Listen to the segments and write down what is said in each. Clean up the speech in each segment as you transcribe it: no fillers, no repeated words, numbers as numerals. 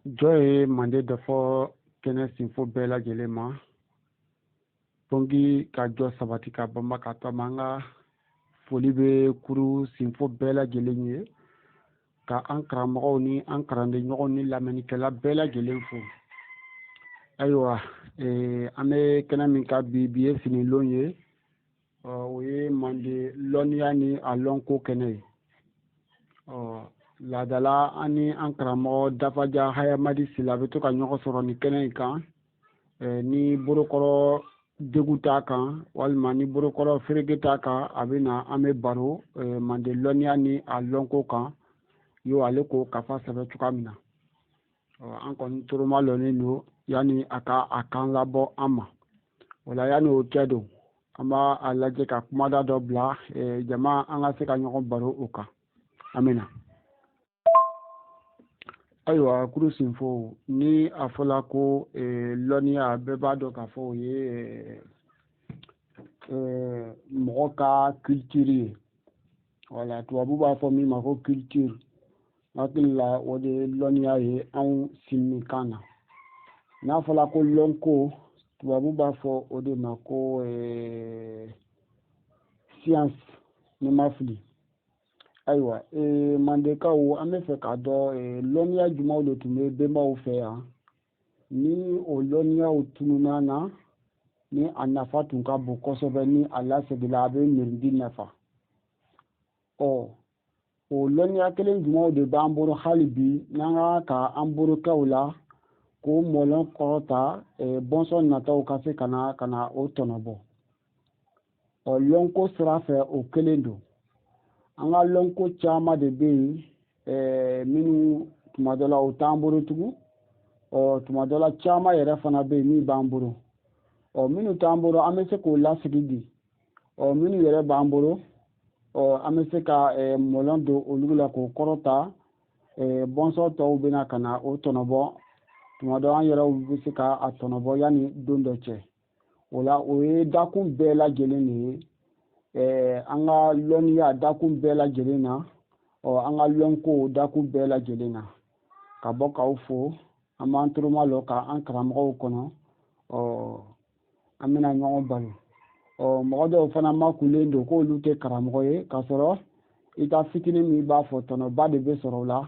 Joy mande dɔ fɔ kɛnɛ sinfo bɛɛ lajɛlen ma pongi ka jɔ sabati ka bama ka to an ka foli bɛ kuru sinfo bɛɛ lajɛlen ye ka an karamɔgɔw ni an kalanden ɲɔgɔn ni lamɛnnikɛla bɛɛ lajɛlen fo ayiwa an bɛ kɛnɛ min ka bi ye finilon ye o ye mande lɔnniya ni a lɔnko kɛnɛ ye laadala an ni an karamɔgɔ dafaja hayamadi sila a bɛ to ka ɲɔgɔn sɔrɔ ni kɛnɛ in kan ni borokɔrɔ degu t'a kan walima ni borokɔrɔ ferege t'a kan a bɛ na an bɛ baro mande lɔnniya ni a lɔnko kan yo ale ko kafa sɛbɛ cogoya min na an kɔni toroma lɔnnen don yanni a ka a kan labɔ an ma o la yanni o kɛ don an b'a a lajɛ ka kumada dɔ bila jama an ka se ka ɲɔgɔn baro o kan amina ayiwa kuru sinfo ni a fɔla ko lɔnniya bɛɛ b'a dɔn k'a fɔ o ye mɔgɔ ka culture ye wala tubabu b'a fɔ min ma ko culture hakili la o de ye lɔnniya ye anw sinikan na n'a fɔla ko lɔnko tubabu b'a fɔ o de ma ko science ni ma fili ayiwa mandekaw an bɛ fɛ k'a dɔn lɔnniya jumɛnw de tun bɛ bɛnbaw fɛ yan ni o lɔnniyaw tununa na ni a nafa tun ka bon kosɛbɛ ni a lasegila a bɛ mirindi nafa o lɔnniya kelen jumɛnw de b'an bolo hali bi n'an ka an borokɛw la k'o mɔlɔn kɔrɔta bɔnsɔn nataw ka se ka na o tɔnɔbɔ lɔnko sira fɛ o kelen don an ka lɔnko caman de bɛ yen minnu tuma dɔ la o t'an bolo tugun tuma dɔ la caman yɛrɛ fana bɛ yen min b'an bolo minnu t'an bolo an bɛ se k'o lasigi di minnu yɛrɛ b'an bolo an bɛ se ka mɔlɔn don olu la k'o kɔrɔta bɔnsɔn tɔw bɛ na ka na o tɔnɔbɔ tuma dɔ an yɛrɛw bɛ se ka a tɔnɔbɔ yanni don dɔ cɛ o la o ye dakun bɛɛ lajɛlen de ye an ka lɔnniya dakun bɛɛ lajɛlen na an ka lɔnko dakun bɛɛ lajɛlen na ka bɔ k'aw fo an b'an toroma lɔ ka an karamɔgɔw kɔnɔ an bɛna ɲɔgɔn balo mɔgɔ dɔw fana makulen don k'olu tɛ karamɔgɔ ye k'a sɔrɔ i ta fitinin min b'a fɔ tɔnɔba de bɛ sɔrɔ o la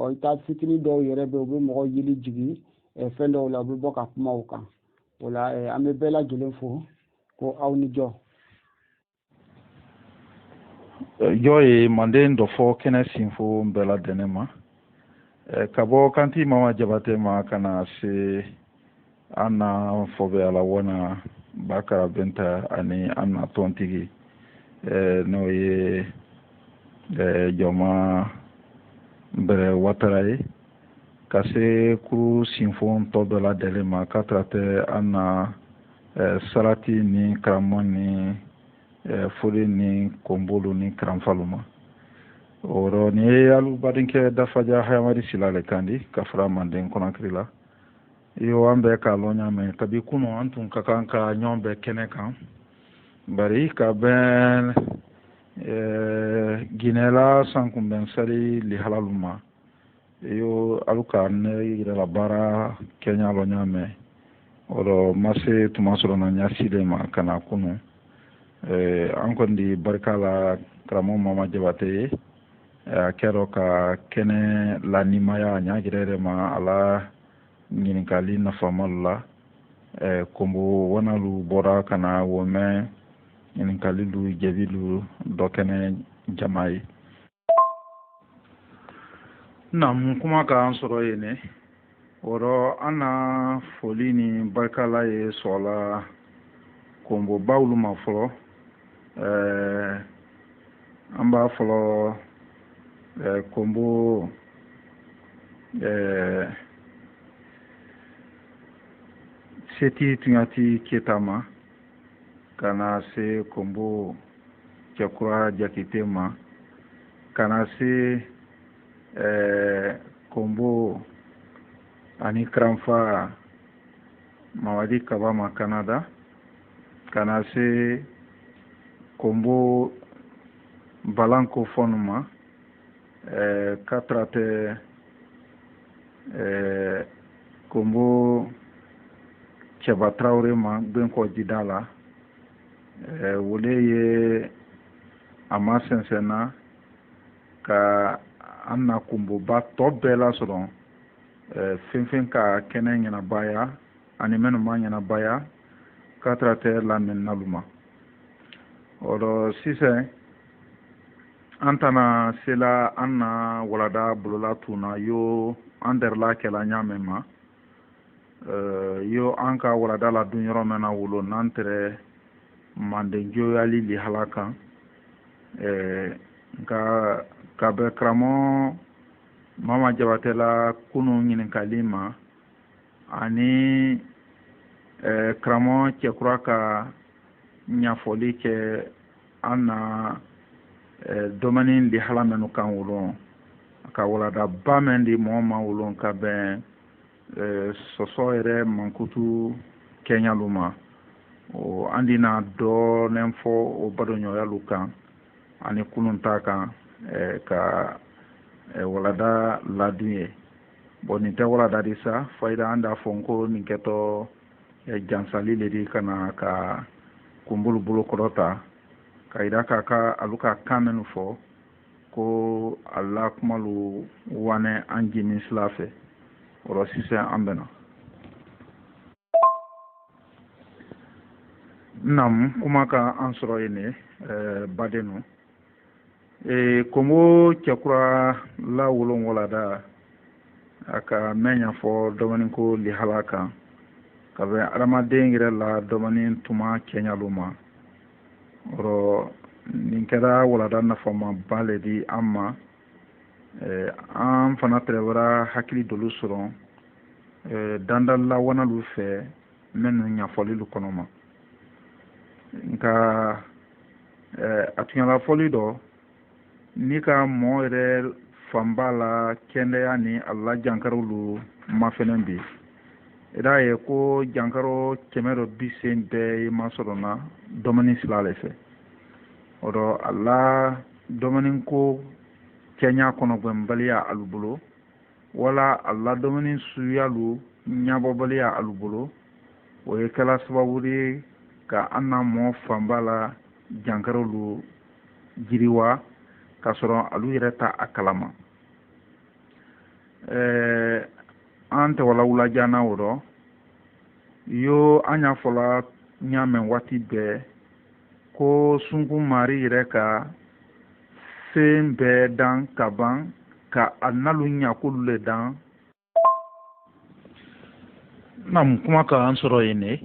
i ta fitinin dɔw yɛrɛ bɛ u bɛ mɔgɔ yeli jigin fɛn dɔw la u bɛ bɔ ka kuma o kan o la an bɛ bɛɛ lajɛlen fo ko aw ni jɔ jɔ ye manden dɔ fɔ kɛnɛ sinfo bɛɛ lajɛlen ma ka bɔ kanti mama jabate ma ka na se an na fɔbɛ ala wana bakara benta ani an na tɔntigi n'o ye jɔma bɛrɛ watara ye ka se kuru sinfo tɔ bɛɛ lajɛlen ma ka tara tɛ an na sarati ni karamɔ ni foli ni kɔnbolo ni karanfalu ma o yɔrɔ ni ye alu badenkɛ dafaja hayamadi sila le kan di ka fara manden kɔnɔkiri la iyo an bɛ k'a lɔn ɲamɛ kabi kunu an tun ka kan ka ɲɔgɔn bɛɛ kɛnɛ kan bari ka bɛn ginɛla sankunbɛn sari lihalalu ma iyo alu ka ne yirala baara kɛɲa lɔn ɲamɛ o yɔrɔ ma se tuma sɔrɔ na ɲasile ma ka na kunu an kɔni di barika la karamɔgɔ mama jabate ye a kɛra ka kɛnɛ lanimaya a ɲa yɛrɛ ma ala ɲininkali nafamalu la kombo wanalu bɔra ka na wɔmɛ ɲininkalilu jɛbilu dɔ kɛnɛ jama ye na mun kuma k'an sɔrɔ yen ne wɔrɔ an na foli ni barikala ye sɔrɔla kombo bawulu ma fɔlɔ an b'a fɔlɔ kombo seti tuɲati keta ma ka na se kombo cɛkura jakite ma ka na se kombo ani karanfa mawadi kaba ma kanada ka na se kombo balanko fɔnu ma ka tara tɛ kombo Cheba Traoré ma benko jidala wole ye ama sensena ka anna kumbo ba tobela soron finfin ka kene nyana baya ani menu ma nyana baya ka trate la men naluma oro sise antana sela anna walada bulula tuna yo anderla kela nyamema yo anka walada la dunyoro mena wulo nantere mandenjo yali li halaka ka be kramo mama jabatela kunu nyinin kalima ani kramo chekura ka nyafoli ke ana domanin li halamenu kan wulon ka walada bamendi moma wulon ka ben soso ere mankutu Kenya luma o andina do nemfo o badonyo ya lukan ani kununta kan ka walada ladunye boni te walada disa faida anda fonko ninketo jansali ledi kana ka kumbulu bulu korota kaida ka aluka kamenu fo ko alla kumalu wane anji min slafe oro sise ambena nam kuma ka ansoro ene badenu komo chakura la wulon walada aka menya fo domanin ko li halaka kabe alama dengire la domanin tuma Kenya luma oro ninkera walada na fama baledi amma an fana trebara hakili dolu soron dandal la wana lu fe menu nya foli lu konoma nka atunyala foli do ni ka mo re fambala kende yani alla jankarulu mafenen bi ida ye ko jankaro kemero bisen be masorona domani silale fe odo alla domanin ko Kenya kono gwembaliya alubulo wala alla domanin suyalu nyabobaliya alubulo o ye kala sababuri ka anna mo fambala jankarolu jiriwa kasoro alu yereta akalama ante wala wula jana woro yo anya fola nyamen wati be ko sungu mari reka sembe dan kaban ka analu nyakulu le dan nam kuma ka ansoro yene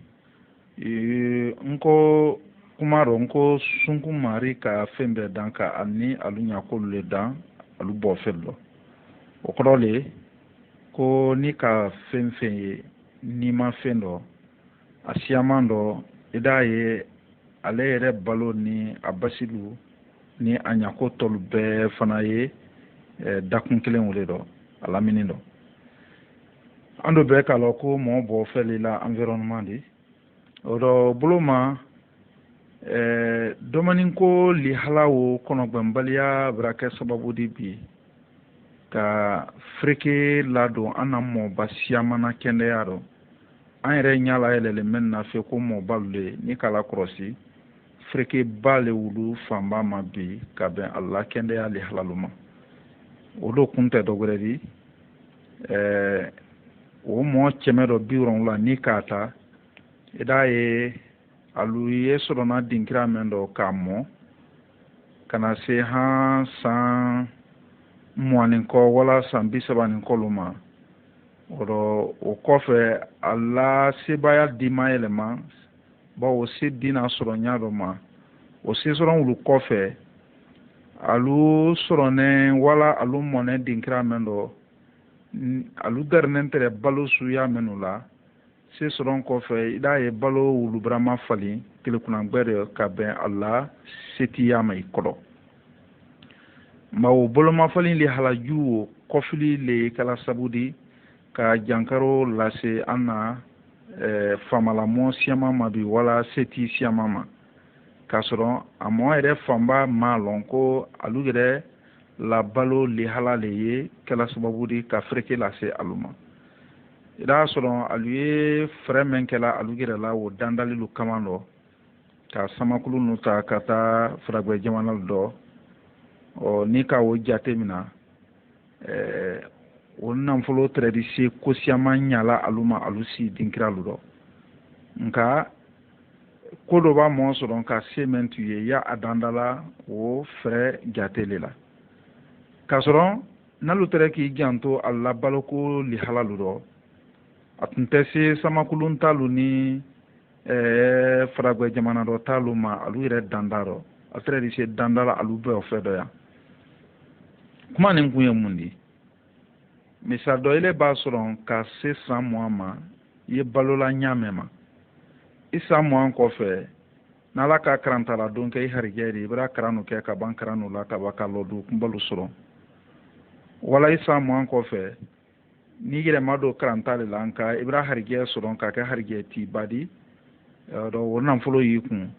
nko kumaro nko sungu mari ka fembe dan ka ani alu nyakulu le dan alu bofello okrole ko ni ka femfe ni ma fendo asiamando idaye alere balo ni abasilu ni anyako tolu be fana ye dakun kelen wele do alamini do ando be kala ko mo bo feli la environnement di odo buluma domanin ko li halawo kono gbambaliya brake sababu di bi ka freke lado anamo basiamana kende yaro an yɛrɛ ɲala yɛlɛle men na fe ko mo balle ni kala kɔrɔsi freke bale wulu fanba ma bi ka bɛn alla kɛndɛya le halaluma o do kun tɛ dɔgɔrɛ di o mɔ cɛmɛ dɔ bi la ni k'a ta i da ye alu ye sɔrɔna dinkira men dɔ k'a mɔ kana se han san muwanin kɔ wala san 30 kɔlu ma o kɔfɛ ala sebaya di ma yɛlɛma bawo se dina sɔrɔ ɲadɔ ma o se sɔrɔ wulu kɔfɛ alu sɔrɔnɛ wala alu mɔnɛ dinkira mɛn dɔ alu dɛrɛnɛ tɛrɛ balo suya mɛnu la se sɔrɔ kɔfɛ i da ye balo wuluburama fali kelekunnagbɛrɛ ka bɛn ala setiya ma i kɔrɔ ma o bolomafali le halaju o kɔfili le kala sabudi ka jankaro lase an na famalamo siyama ma bi wala seti siyama ma k'a sɔrɔ a mɔ yɛrɛ fanba ma lɔn ko alu yɛrɛ la balo lihala le ye kɛla sababu di ka fereke lase alu ma ida sɔrɔ alu ye fɛrɛ min kɛla alu yɛrɛ la o dandalilu kama lɔ ka samakulu nu ta ka taa Faragɛ jamana dɔ ni ka o jate mina o nafolo tɛrɛdi se kosiyama ɲala alu ma alu si dinkira lu dɔ nka ko dɔ b'a mɔ sɔrɔ ka se mɛn tu ye ya a dandala o fɛrɛ jate le la k'a sɔrɔ n'alu tɛrɛ k'i janto a la baloko lihala lu dɔ a tun tɛ se samakulu talu ni Faragɛ jamana dɔ talu ma alu yɛrɛ danda rɔ a tɛrɛ se dandala alu bɛɛ o fɛ dɔ yan kuma nin kun ye mun di misali dɔ ile b'a sɔrɔ ka se san mugan ma i ye balola ɲaamɛ ma i san mugan kɔfɛ n'ala ka karantala don kɛ i harijɛ de i bɛra karanu kɛ ka ban karanu la ka ban ka lɔdu kunbalu sɔrɔ wala i san mugan kɔfɛ n'i yɛrɛ ma don karanta de la nka i bɛra harijɛ sɔrɔ ka kɛ harijɛ tibadi o nafolo y'i kun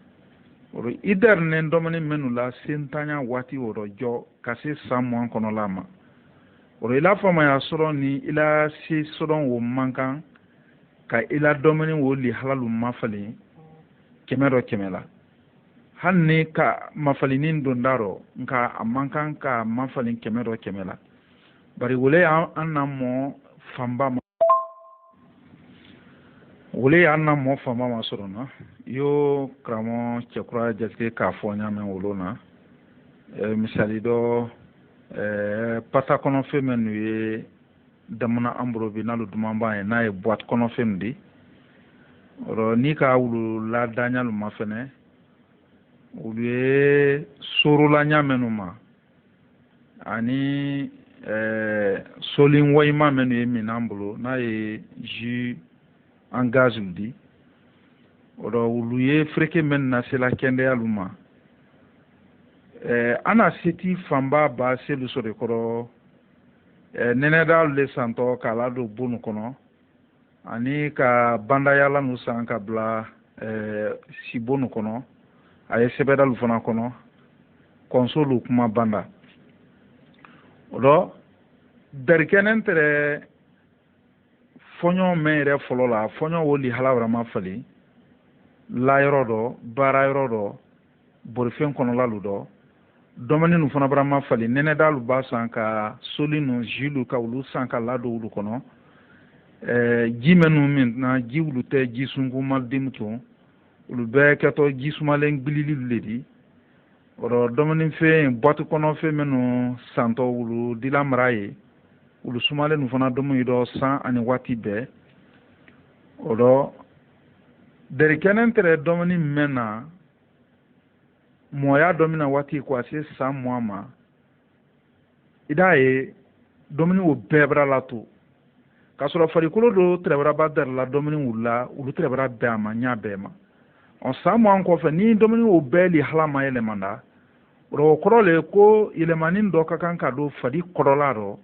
i dɛrɛnen dɔmini minnu la sentanya waati o jɔ ka se san mugan kɔnɔla ma i la faamaya sɔrɔ ni i la se sɔrɔ o man kan ka i la dɔmini o lihalalu mafalen kɛmɛ dɔ kɛmɛ la hali ni ka mafalinin don da rɔ nka a man kan ka mafalen kɛmɛ dɔ kɛmɛ la bari wole an na mɔ fanba ma wole an na mɔ fanba ma sɔrɔ na yo karamɔ cɛkura jatigi k'a fɔ n y'a mɛn wolo na misali dɔ pata kɔnɔfɛn min n'u ye damana an bolo bi n'alu duman b'a ye n'a ye boîte kɔnɔfɛn di n'i ka wulu ladanya ma fɛnɛ olu ye sorola ɲamɛnu ma ani solin wayima minnu ye minan bolo n'a ye jus en gaz di olu ye fereke min na sela kɛndɛyalu ma ana seti fanba ba selu sɔrɔ kɔrɔ nɛnɛdalu le santɔ k'a ladon bonu kɔnɔ ani ka bandayala nu san ka bila sibonu kɔnɔ a ye sɛbɛdalu fana kɔnɔ kɔnsolu kuma banda o dɔ darikɛnɛ tɛrɛ fɔɲɔ mɛn yɛrɛ fɔlɔ la fɔɲɔ o lihala wɛrɛ ma fali layɔrɔ dɔ baara yɔrɔ dɔ borifɛn kɔnɔla lu dɔ dɔmɛni nu fana bara ma fali nɛnɛdalu b'a san ka soli nu jilu ka olu san ka ladon olu kɔnɔ ji minnu min na ji wulu tɛ ji sunkuma den tun olu bɛɛ kɛtɔ ji sumalen gbilililu le di o rɔ dɔmɛnifɛn boîte kɔnɔfɛn minnu santɔ wulu dila mara ye olu sumalen nu fana dɔmɛ dɔ san ani waati bɛɛ o rɔ dɛrikɛnɛ tɛrɛ dɔmɛni mɛn na mɔya dɔ mina waati ko a se san mugan ma i d'a ye dɔmɛni o bɛɛ bara la to k'a sɔrɔ farikolo do tɛrɛbaraba darila dɔmɛni wulila olu tɛrɛbara bɛɛ a ma ɲa bɛɛ ma san mugan kɔfɛ ni dɔmɛni o bɛɛ lihala ma yɛlɛmanda o kɔrɔ le ko yɛlɛmani dɔ ka kan ka don fadi kɔrɔla rɔ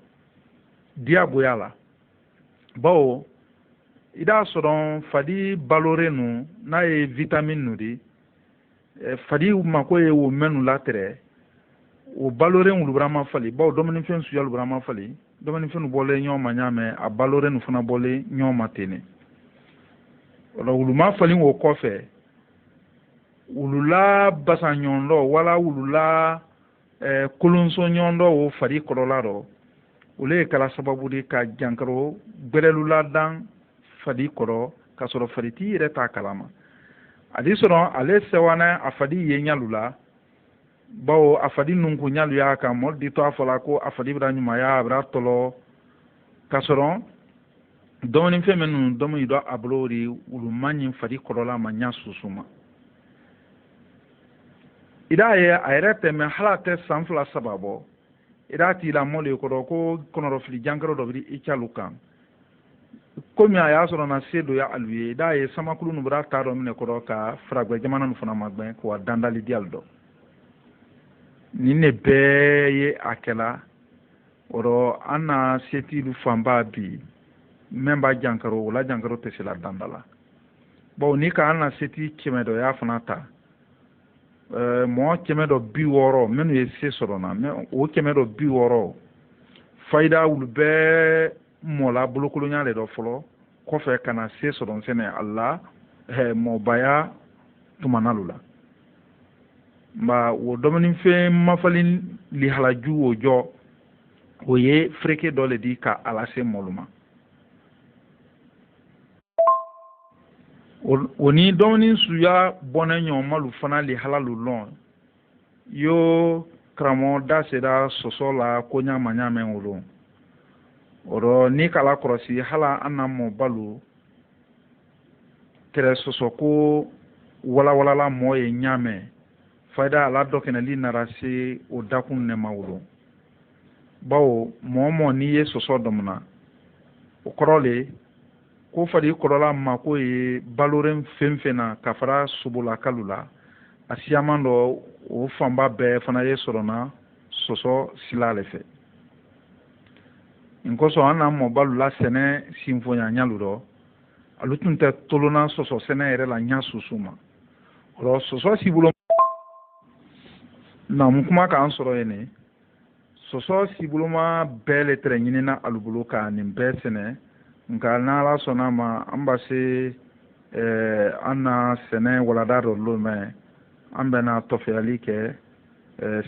diyagoya la bawo i d'a sɔrɔ fadi baloren nu n'a ye vitamine nu di fadi mako ye o mɛnu latɛrɛ o baloren wulubara ma fali bawo dɔmɛnifɛn suya lubara ma fali dɔmɛnifɛn bɔlen ɲɔgɔn ma ɲamɛ a baloren nu fana bɔlen ɲɔgɔn ma tene o la wuluma fali o kɔfɛ wulula basa ɲɔndɔ wala wulula kolonso ɲɔndɔ o fari kɔrɔla rɔ olu ye kala sababu de ka jankaro gbɛrɛlula dan fadi kɔrɔ ka sɔrɔ fadi t'i yɛrɛ t'a kalama a di sɔrɔ ale sɛwanɛ a fadi ye ɲalu la bawo a fadi nun ko ɲalu y'a kan mɔli di to a fɔla ko a fadi bɛra ɲumaya a bɛra tɔlɔ ka sɔrɔ dɔmɛnifɛn minnu dɔmɛ dɔ a bolo de wulu man ɲi fadi kɔrɔla ma ɲa susu ma i d'a ye a yɛrɛ tɛmɛ hali a tɛ san 2 3 bɔ i d'a t'i la mɔli kɔrɔ ko kɔnɔrɔfili jankaro dɔ bɛ i calu kan komi a y'a sɔrɔ na se dɔ ya alu ye i d'a ye samakulu nu bɛra taa dɔ minɛ kɔrɔ ka Faragɛ jamana nu fana ma gbɛn k'o dandali di alu dɔ nin de bɛɛ ye a kɛla o rɔ an na setilu fanba bi min b'a jankaro o la jankaro tɛ se la dandala bawo ni ka an na seti kɛmɛ dɔ y'a fana ta mɔgɔ 160 minnu ye se sɔrɔ na mɛ o 160 fayida wulu bɛɛ mɔla bolokolonya de dɔ fɔlɔ kɔfɛ ka na se sɔrɔ sɛnɛ Allah mɔbaya tumanalu la ba wo domini fe mafalin li halaju o jɔ o ye freke dɔ le di ka ala se mɔluma o ni domini suya bɔnɛ ɲɔgɔn malu fana li halalu lɔn yo karamɔ da sera sɔsɔ la ko ɲama ɲamɛ wolo oro ni kala kɔrɔsi hala an na mɔ balu tɛrɛ sɔsɔ ko walawalala mɔ ye ɲamɛ fayda ala dɔ kɛnɛli nara se o dakun nɛma wolo bawo mɔ n'i ye sɔsɔ dɔmuna o kɔrɔ le ko fadi kɔrɔla ma ko ye baloren fɛn fɛn na ka fara sobola kalu la a siyaman dɔ o fanba bɛɛ fana ye sɔrɔna sɔsɔ sila ale fɛ nkosɔn an na mɔ balu la sɛnɛ sinfonya ɲalu dɔ alu tun tɛ tolona sɔsɔ sɛnɛ yɛrɛ la ɲa susu ma o sɔsɔ si bolo na mun kuma k'an sɔrɔ yen ne sɔsɔ si boloma bɛɛ le tɛrɛ ɲinina alu bolo ka nin bɛɛ sɛnɛ nka n'ala sɔnna ma an ba se an na sɛnɛ walada dɔ lomɛ an bɛna tɔfɛyali kɛ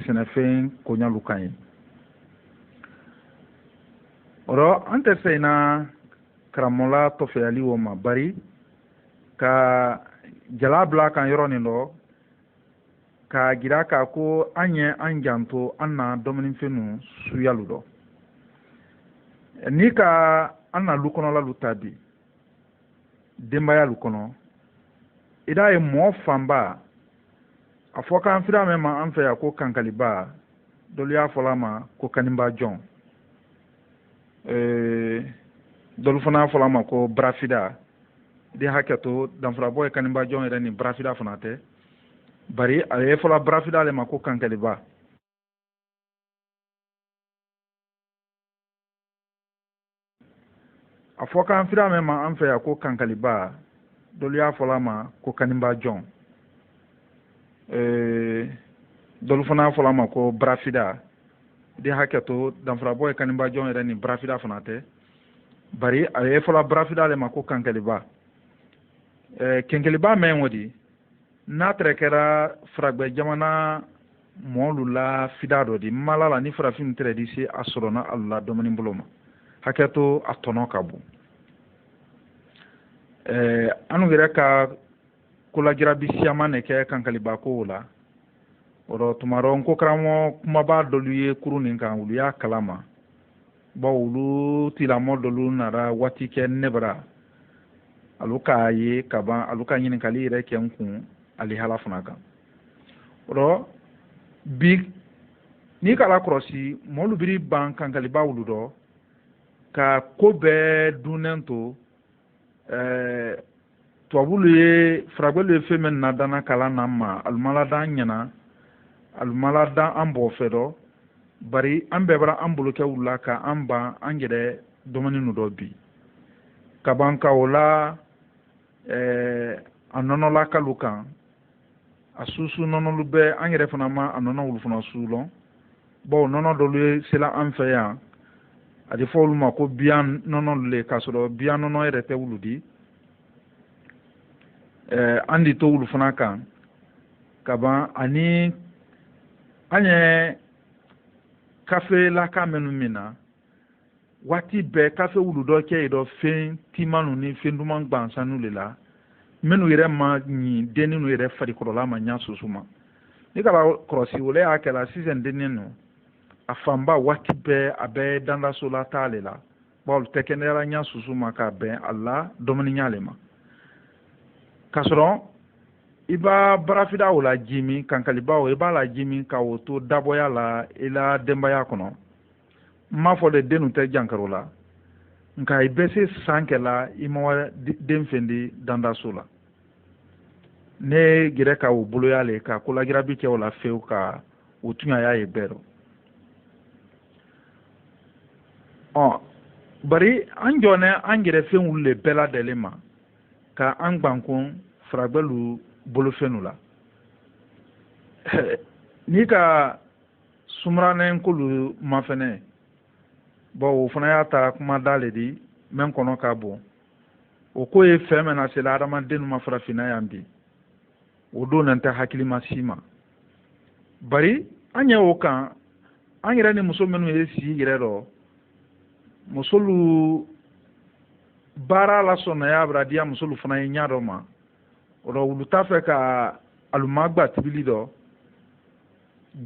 sɛnɛfɛn koɲalu kan ye ɔrɔ an tɛ se na karamɔla tɔfɛyali o ma bari ka jala bila kan yɔrɔ nin dɔ ka gira k'a ko an ye an janto an na dɔmɔnifɛnw suyalu dɔ ni ka an na lu kɔnɔlalu ta bi denbayalu kɔnɔ i da ye mɔɔ fanba a fɔ k'an fira mɛn ma an fɛ yan ko kankaliba dɔlu y'a fɔla ma ko kaniba jɔn dɔlu fana fɔla ma ko barafida de hakɛ to danfarabɔ ye kaniba jɔn yɛrɛ ni barafida fana tɛ bari a ye fɔla barafida ale ma ko kankaliba a fɔ k'an fira mɛn ma an fɛ yan ko kankaliba dɔlu y'a fɔla ma ko kaniba jɔn dɔlu fana fɔla ma ko barafida de hakɛ to danfarabɔ ye kaniba jɔn yɛrɛ ni barafida fana tɛ bari a ye fɔla barafida ale ma ko kankaliba kenkeliba mɛn o di n'a tɛrɛ kɛra faragbɛ jamana mɔɔlu la fida dɔ di mala la ni farafin tɛrɛ di se a sɔrɔna alu la dɔmini bolo ma hakɛ to a tɔnɔ ka bon anu yɛrɛ ka kolajirabi siyama ne kɛ kankaliba ko la o tuma dɔ ko karamɔgɔ kumaba dɔlu ye kuru nin kan olu y'a kalama bawo olu tilamɔ dɔlu nara waati kɛ nebara alu k'a ye ka ban alu ka ɲininkali yɛrɛ kɛ n kun ali hala fana kan o bi n'i k'ala kɔlɔsi mɔlu biri ban kankaliba wulu dɔ ka ko bɛɛ dunnen to tubabulu ye faragbɛlu ye fɛn min nadana kalan na ma alumaladan ɲɛna alumaladan an bɔ fɛ dɔ bari an bɛɛ bara an bolo kɛ wula ka an ban an yɛrɛ dɔmɔni nu dɔ bi ka ban ka o la a nɔnɔla kalu kan a susu nɔnɔlu bɛɛ an yɛrɛ fana ma a nɔnɔ wulu fana su lɔn bawo nɔnɔ dɔlu ye sela an fɛ yan a ti fɔ olu ma ko biyan nɔnɔ le k'a sɔrɔ biyan nɔnɔ yɛrɛ tɛ wulu di an di to wulu fana kan ka ban ani an ye kafe laka minnu min na waati bɛɛ kafe wulu dɔ kɛ yen dɔ fɛn timanu ni fɛn duman gbansanu le la minnu yɛrɛ ma ɲi denni nu yɛrɛ farikɔrɔla ma ɲa susu ma ni ka kɔlɔsi o le y'a kɛla sisan denni nu a fanba waati bɛɛ a bɛ dandaso la t'ale la bawo tɛ kɛnɛyara ɲa susu ma k'a bɛn a la dɔmini ɲale ma k'a sɔrɔ i b'a barafida o la ji min kankaliba o i b'a la ji min ka o to dabɔya la i la denbaya kɔnɔ n m'a fɔ de dennu tɛ jankaro la nka i bɛ se san kɛla i ma den fɛn di dandaso la ne gɛrɛ ka o boloya le ka kolajirabi kɛ o la fewu ka o tuɲaya ye bɛɛ dɔn bari an jɔnɛ an yɛrɛ fɛn wulu le bɛɛ ladɛlen ma ka an gbankun faragbɛlu bolofɛnw la n'i ka sumaranen kolu ma fɛnɛ bon o fana y'a ta kuma da le di mɛn kɔnɔ ka bon o ko ye fɛn mɛn na se la adamaden ma farafinna yan bi o don nan tɛ hakilima si ma bari an ɲɛ o kan an yɛrɛ ni muso minnu ye si yɛrɛ dɔ musolu baara la sɔnnaya bra diya musolu fana ye ɲa dɔ ma o dɔ wulu t'a fɛ ka alumagba tibili dɔ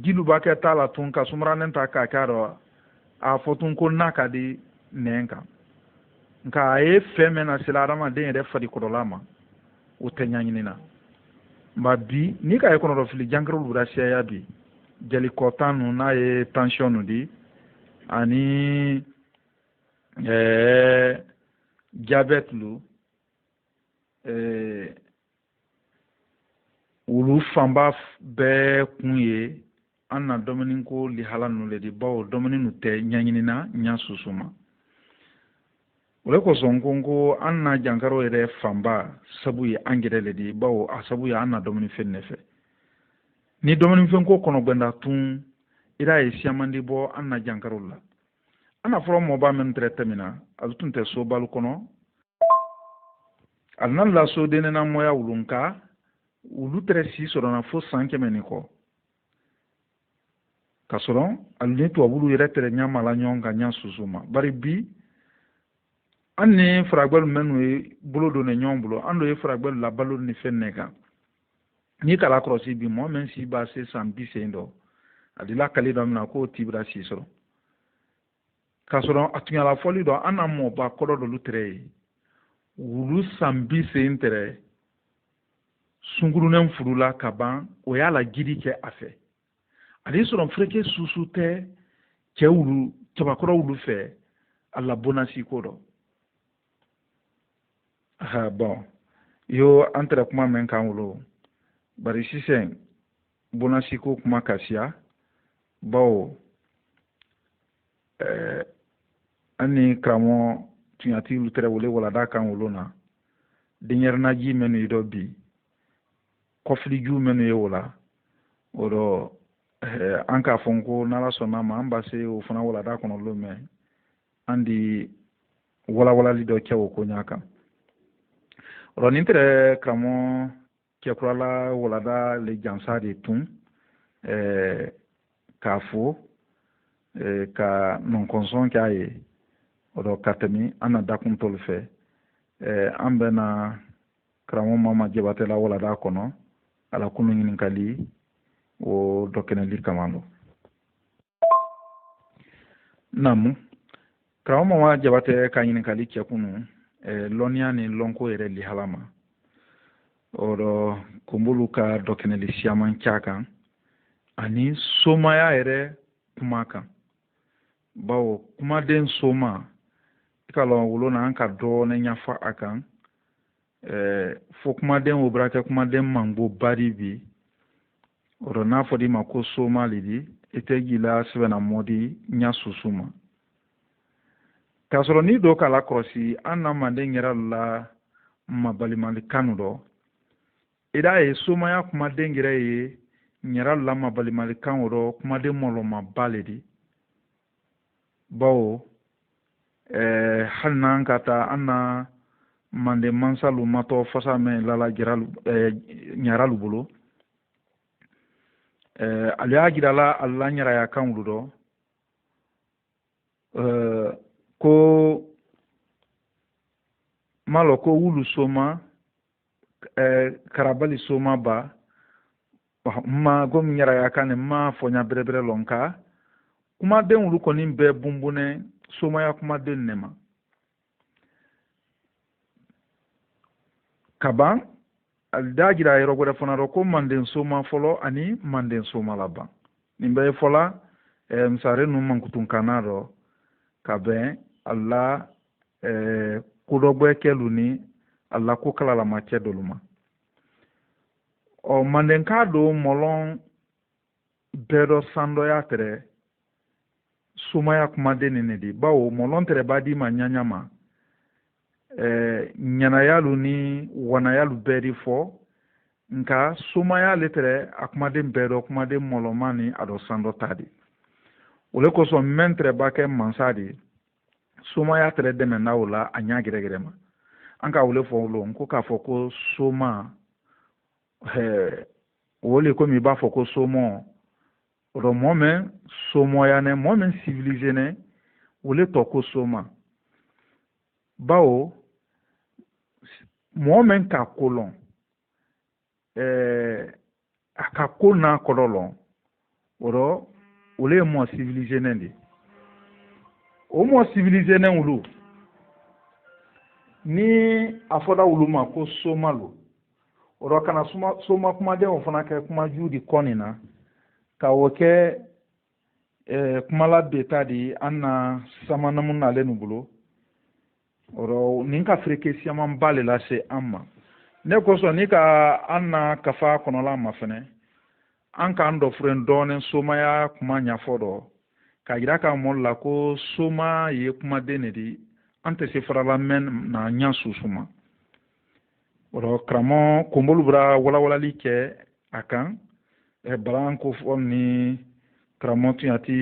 jilu b'a kɛ t'a la tun ka sumaranen ta k'a kɛ dɔ a fɔ tun ko n'a ka di nɛn kan nka a ye fɛn mɛn na sela adamaden yɛrɛ farikɔrɔla ma o tɛ ɲaɲini na nka bi n'i ka ye kɔnɔdɔ fili jankɛrɛw bura siyaya bi jalikɔtan nu n'a ye tension nu di ani diabète lu olu fanba bɛɛ kun ye an na dumuni ko lihala nu le di bawo dumuni nu tɛ ɲaɲini na ɲa susu ma o de kosɔn ko an na jankaro yɛrɛ fanba sabu ye an yɛrɛ le di bawo a sabu ye an na dumuni fɛn ne fɛ ni dumuni fɛn ko kɔnɔgbɛnda tun ira ye siyamandi bɔ an na jankaro la an na fɔlɔ mɔba min tɛrɛ tɛmɛna a tun tɛ so balu kɔnɔ a na la so denena mɔya wulu nka olu tɛrɛ si sɔrɔna fo san 100 ni kɔ ka sɔrɔ alu ni tubabuw yɛrɛ tɛrɛ ɲamala ɲɔgɔn ka ɲa susu ma bari bi an ni faragbɛlu minnu ye bolo don ne ɲɔgɔn bolo an do ye faragbɛlu la balo ni fɛn ne kan ni kala kɔrɔsi bi mɔgɔ min si b'a se san 20 dɔ a dila kali dɔ min na k'o tibira si sɔrɔ ka sɔrɔ a tunyala fɔli dɔ an na mɔba kɔrɔ dɔlu tɛrɛ ye wulu san 20 tɛrɛ sungurunen furula ka ban o y'a la jiri kɛ a fɛ ale sɔrɔ fureke susu tɛ cɛ wulu cɛbakɔrɔ wulu fɛ a la bonasi ko dɔ bon yo an tɛrɛ kuma mɛn kan wolo bari sisan bonasi ko kuma kasiya bawo an ni karamɔgɔ tunyatigiw tɛrɛ wele walada kan wolo na denyɛrɛnaji minnu ye dɔ bi kɔfiliju minnu ye o la o dɔ an k'a fɔ ko n'ala sɔnna ma an b'a se o fana walada kɔnɔ lo mɛn an di walawalali dɔ kɛ o ko ɲa kan o dɔ nin tɛrɛ karamɔgɔ kɛkurala walada le jansa de tun k'a fo ka nɔnkɔnsɔn kɛ a ye o dɔ ka tɛmɛ an na dakun tɔlu fɛ an bɛ na karamɔgɔ mama jabatɛ la walada kɔnɔ ala kunu ɲininkali o dɔ kɛnɛli kama lo namu karamɔgɔ mama jabatɛ ka ɲininkali kɛ kunu lɔnniya ni lɔnko yɛrɛ lihala ma o dɔ kunbolu ka dɔ kɛnɛli siyaman k'a kan ani somaya yɛrɛ kuma kan bawo kumaden soma i ka lɔn wolo na an ka dɔɔnin ɲafa a kan fo kumaden o bɛra kɛ kumaden mango bari bi o dɔ n'a fɔra i ma ko soma le di i tɛ gila sɛbɛnna mɔdi ɲa susu ma k'a sɔrɔ ni dɔ k'a la kɔlɔsi an na manden yɛrɛ la mabalimali kanu dɔ i d'a ye somaya kumaden yɛrɛ ye ɲɛra la mabalimali kan o dɔ kumaden mɔlɔmaba le di bawo hali n'an ka taa an na manden mansalu matɔ fasa mɛn lala ɲaralu bolo ale y'a jirala a la ɲaraya kan wulu dɔ ko malo ko wulu soma karabali soma ba ma gomi ɲaraya kan ne ma fɔnya bɛrɛbɛrɛ lɔn ka kumaden wulu kɔni bɛɛ bunbunɛ somaya kumaden ne ma kaban da jira yɔrɔ wɛrɛ fana dɔ ko manden soma fɔlɔ ani manden soma laban nin bɛɛ fɔla misare nu mankutun kana dɔ ka bɛn ala kodɔgbɛ kɛlu ni ala ko kalalama cɛ dolu ma mandenka do mɔlɔn bɛɛ dɔ sandɔya tɛrɛ somaya kumaden ne di bawo mɔlɔn tɛrɛ b'a di ma ɲaɲa ma ɲanayalu ni wanayalu bɛɛ di fɔ nka somaya le tɛrɛ a kumaden bɛɛ dɔ kumaden mɔlɔma ni a dɔ sandɔ ta di o le kosɔn mɛn tɛrɛ b'a kɛ mansa di somaya tɛrɛ dɛmɛ na o la a ɲa gɛrɛgɛrɛ ma an ka wele fɔ lo ko k'a fɔ ko soma wole komi i b'a fɔ ko somɔ odo mɔɔ min somɔya ne mɔɔ min civilisé ne wole tɔ ko soma bawo mɔɔ min ka ko lɔn a ka ko n'a kɔrɔ lɔn odo wole ye mɔɔ civilisé ne de o mɔɔ civilisé ne wulu ni a fɔra wulu ma ko soma lo odo kana soma kumaden o fana kɛ kuma jugu di kɔni na ka o kɛ kumala beta di an na samanamu nalen nu bolo odo nin ka fréquence ba le lase an ma ne kosɔn ni ka an na kafa kɔnɔla ma fɛnɛ an k'an dɔ furen dɔɔnin somaya kuma ɲɛfɔ dɔ ka yira ka mɔl la ko soma ye kumaden de di an tɛ se farala mɛn na ɲa susuma odo karamɔ konbolu bra walawalali kɛ a kan balan ko fɔ ni karamɔ tun yati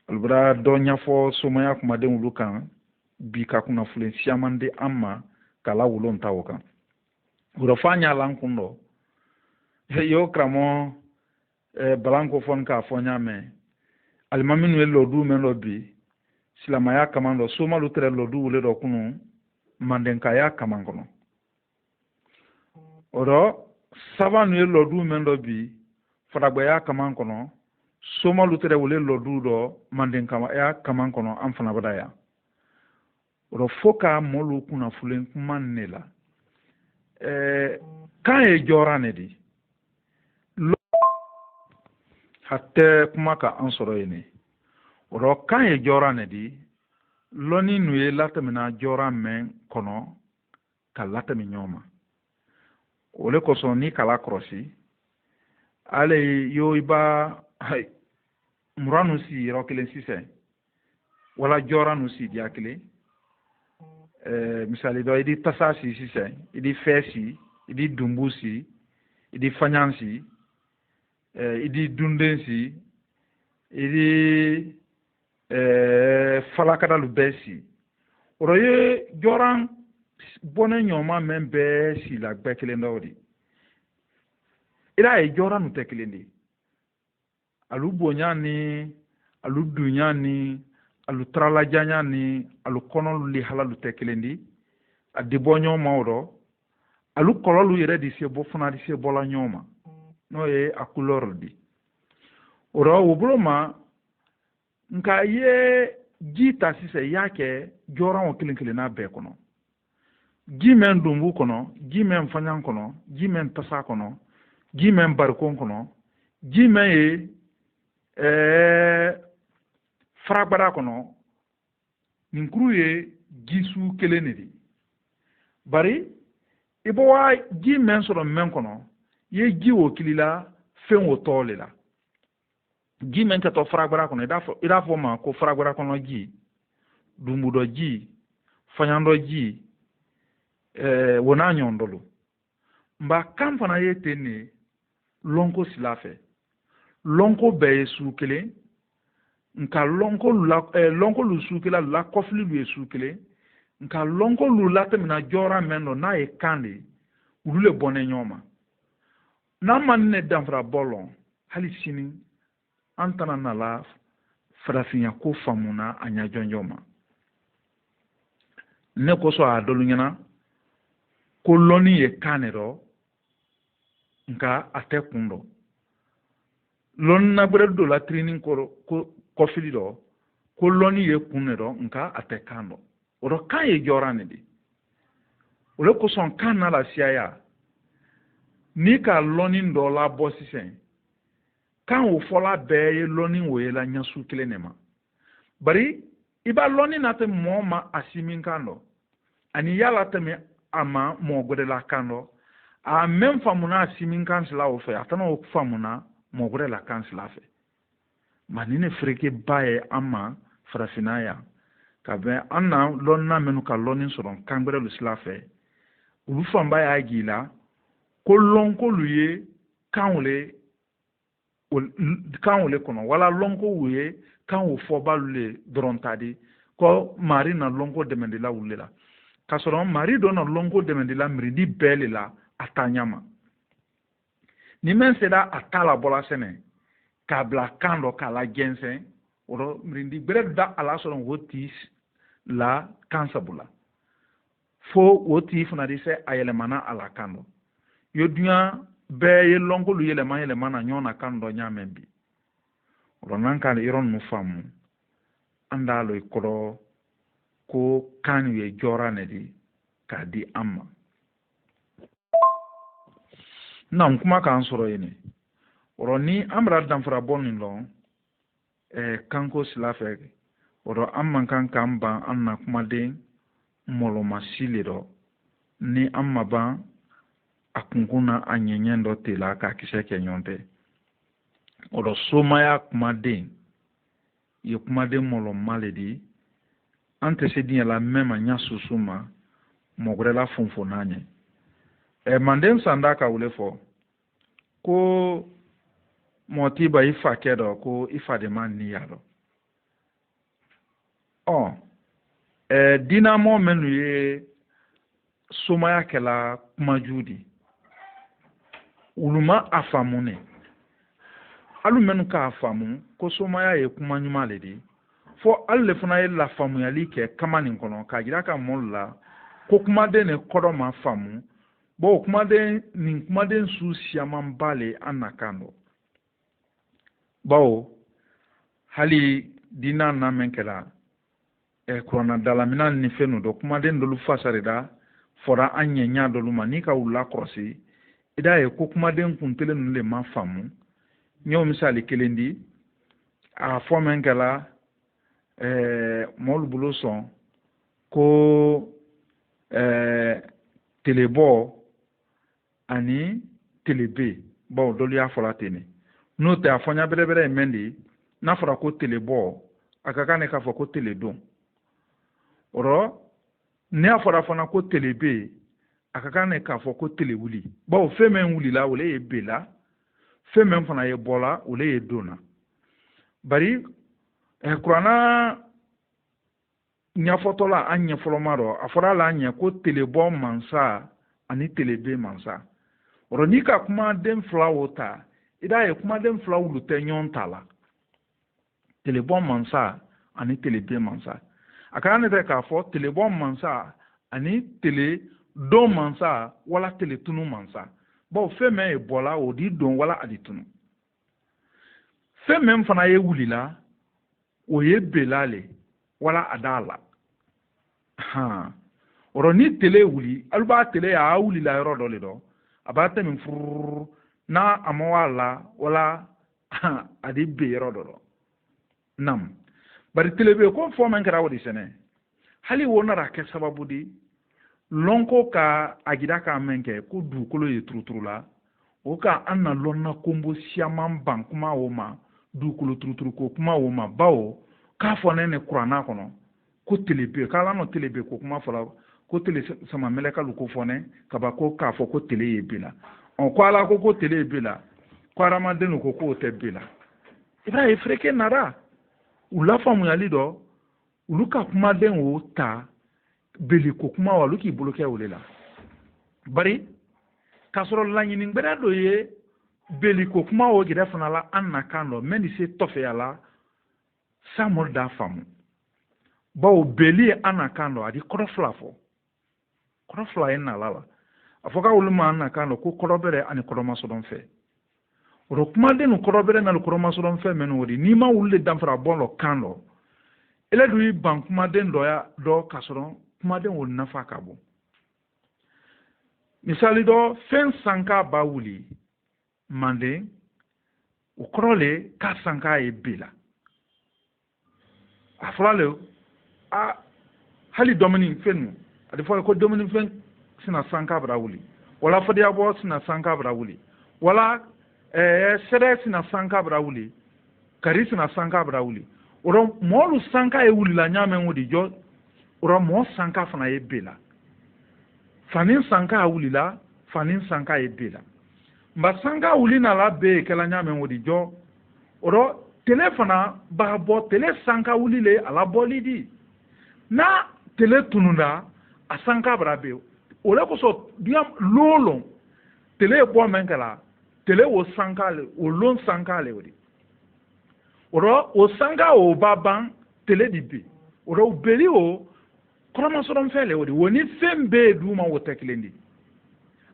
albra dɔ ɲɛfɔ somaya kumaden wulu kan bi ka kunnafoni siaman di an ma kala wulon ta o kan odo fa ɲa lan kun dɔ yo karamɔ balan ko fɔ k'a fɔ ɲa mɛn alimami ye lɔdu mɛn dɔ bi silamaya kaman dɔ somalu tɛrɛ lɔdu wule dɔ kunu mandenkaya kaman kɔnɔ odo saban ye lɔdu mɛn dɔ bi faragbaya kaman kɔnɔ somalu tɛrɛ wule lɔdu dɔ mandenkaya kaman kɔnɔ an fana bada ya odo fo ka mɔlu kunnafoni kuma ne la kan ye jɔra ne di hatɛ kuma ka an sɔrɔ yen ne odo kan ye jɔra ne di lɔni nu ye latɛmɛna jɔra mɛn kɔnɔ ka latɛmɛ ɲɔgɔn ma o le kosɔn ni kala kɔrɔsi ale yo i b'a mura nu si yɔrɔ kelen sisan wala jɔra nu si diya kelen misali dɔ i di tasa si sisan i di fɛ si i di dumbu si i di faɲan si i di dunden si i di falakadalu bɛɛ si o ye jɔran bɔnɛ ɲɔgɔnma mɛn bɛɛ si la bɛɛ kelen dɔw de ira ye jɔran nu tɛ kelen de alu bonya ni alu dunya ni alu taralajanya ni alu kɔnɔlu li halalu tɛ kelen di a di bɔ ɲɔgɔn ma o rɔ alu kɔlɔlu yɛrɛ di se bɔ fana di se bɔla ɲɔgɔn ma n'o ye a couleur di o rɔ o bolo ma nka ye ji ta sisan i y'a kɛ jɔran o kelen kelenna bɛɛ kɔnɔ ji mɛn dunbu kɔnɔ ji mɛn faɲan kɔnɔ ji mɛn tasa kɔnɔ ji mɛn barikon kɔnɔ ji mɛn ye faragbada kɔnɔ nin kuru ye ji su kelen de di bari i bɔ wa ji mɛn sɔrɔ mɛn kɔnɔ i ye ji o kilila fɛn o tɔ le la ji mɛn kɛtɔ faragbada kɔnɔ i n'a fɔ ma ko faragbada kɔnɔ ji dumbu dɔ ji faɲan dɔ ji wo n'a ɲɔgɔn dɔ lo nba kan fana ye ten ne lɔnko sila fɛ lɔnko bɛɛ ye su kelen nka lɔnko lu su kelen la kɔfili lu ye su kelen nka lɔnko lu latɛmɛna jɔra mɛn dɔ n'a ye kan de olu le bɔnɛ ɲɔgɔn ma n'a ma ne danfara bɔ lɔn hali sini an tana nala farafinya ko faamuna a ɲɛ jɔnjɔn ma ne kosɔn a dɔlu ɲɛna ko lɔnni ye kan de dɔ nka a tɛ kun dɔ lɔnni nagbɛrɛ dɔ la tirini kɔfili dɔ ko lɔnni ye kun de dɔ nka a tɛ kan dɔ o dɔ kan ye jɔra ne de o le kosɔn kan na la siyaya ni ka lɔnni dɔ la bɔ sisan kan o fɔla bɛɛ ye lɔnni o ye la ɲɛsu kelen de ma bari i b'a lɔnni na tɛ mɔɔ ma a si min kan dɔ ani yala tɛmɛ a ma mɔgɔ wɛrɛ la kan dɔ a mɛn faamuna a si min kan sila o fɛ a tɛna o faamuna mɔgɔ wɛrɛ la kan sila fɛ ma ni ne fereke ba ye an ma farafinna yan ka bɛn an na lɔnna minnu ka lɔnni sɔrɔ kan wɛrɛ lu sila fɛ olu fanba y'a jira la ko lɔnkolu ye kanw le kɔnɔ wala lɔnko ye kan o fɔbalu le dɔrɔn ta di ko mari na lɔnko dɛmɛndila wule la kasoro mari do na lonko demendi la mirindi bele la atanyama ni men seda atala bola sene kabla kando kala gensen oro mirindi bere da ala so wotis la kansabula fo woti funa dise ayele mana ala kando yo dunya be ye lonko lu yele mana nyona kando nyamembi oro nanka iron mu famu andalo ikoro ko kanu ye jora ne di ka di amma nam kuma kan soro yene oro ni amra dan fara bonin lo kanko silafe oro amma kan kamba anna kuma de molo masile do ni amma ba akunkuna anyenyendo tela ka kiseke nyonte oro somaya kuma de ye kuma de molo maledi ante se dia la mema nya susuma mogrela fonfonanye manden sandaka ulefo ko motiba ifa kedo ko ifa de man ni yado dinamo menu ye somaya kela kumajudi uluma afamune alu menu ka afamu ko somaya ye kumanyuma ledi fo alle fana ye la famu yali ke kamanin kono ka gira ka molla ko kuma de ne kodo ma famu bo kuma de nin kuma de su siaman bale anakando bawo hali dina na menkela korona dala mina ni fenu do kuma de ndolu fasarida fora anye nya dolu manika ulla krosi ida ye ko kuma de kuntele nule ma famu nyo misali kelendi a fo menkela mol bulo son ko telebo ani telebe bo dolu ya fola tene no te afonya bere mendi na fora ko telebo akaka ne ka fo ko teledon oro ne afora fona ko telebe akaka ne ka fo ko telewuli bo femen wuli la wole e bela femen fona ye bola wole e dona bari kurana nyafotola anya folomaro afora la anya ko telebo mansa ani telebe mansa oronika kuma dem flawota ida ye kuma dem flawulu tenyon tala telebo mansa ani telebe mansa akana te ka fo telebo mansa ani tele do mansa wala tele tunu mansa bo feme e bola odi don wala aditunu feme mfana ye wulila oye belale wala adala oro ni tele wuli aluba tele ya wuli la yoro dole do abata min fur na amawala wala adi be yoro do nam bari tele be ko fo man kara wodi sene hali wona ra ke sababu di lonko ka agida ka menke ko du kolo ye trutru la o ka anna lonna kombo siaman ban kuma o ma du kolo trutru ko kuma o ma bawo ka fo ne qur'ana kono ko telebe kala no telebe ko kuma fola ko tele sama meleka lu ko fone kaba ko ka fo ko tele yebila on ko ala ko tele yebila ko arama denu ko te bela ibra e freke nara ula famu ya lido uluka kuma den wo ta beli ko kuma wa luki buluke wulela bari kasoro lanyini ngbera do ye beli ko kuma wo gida fana la anna kando meni se tofe ala samol da famu bawo beli anna kando adi koroflafo korofla ina lala afoka uluma anna kando ko korobere ani koroma sodon fe ro kuma den korobere na koroma sodon fe menu wodi ni ma wulle damfra bonlo kando ele du ban kuma den do ya do kasoro kuma den wol nafa kabo misali do fen sanka ba wuli mande ukrole ka sanka e bila afrale a hali domini fenu ade fo ko domini fen sina sanka bra wuli wala fodi abo sina sanka bra wuli wala sere sina sanka bra wuli kari sina sanka bra wuli oro molu sanka e wuli la nyame wudi jo oro mo sanka fana e bila fanin sanka wuli la fanin sanka e bila mba sanka wuli na la be kala nyame wudi jo oro telefona ba bo tele sanka wuli le ala bolidi na tele tununda asanka brabe o le ko so dia lolo tele bo men kala tele o sanka le o lon sanka le odi oro o sanka o baban tele di bi oro beli o kroma so don fele odi woni fembe du ma wo teklendi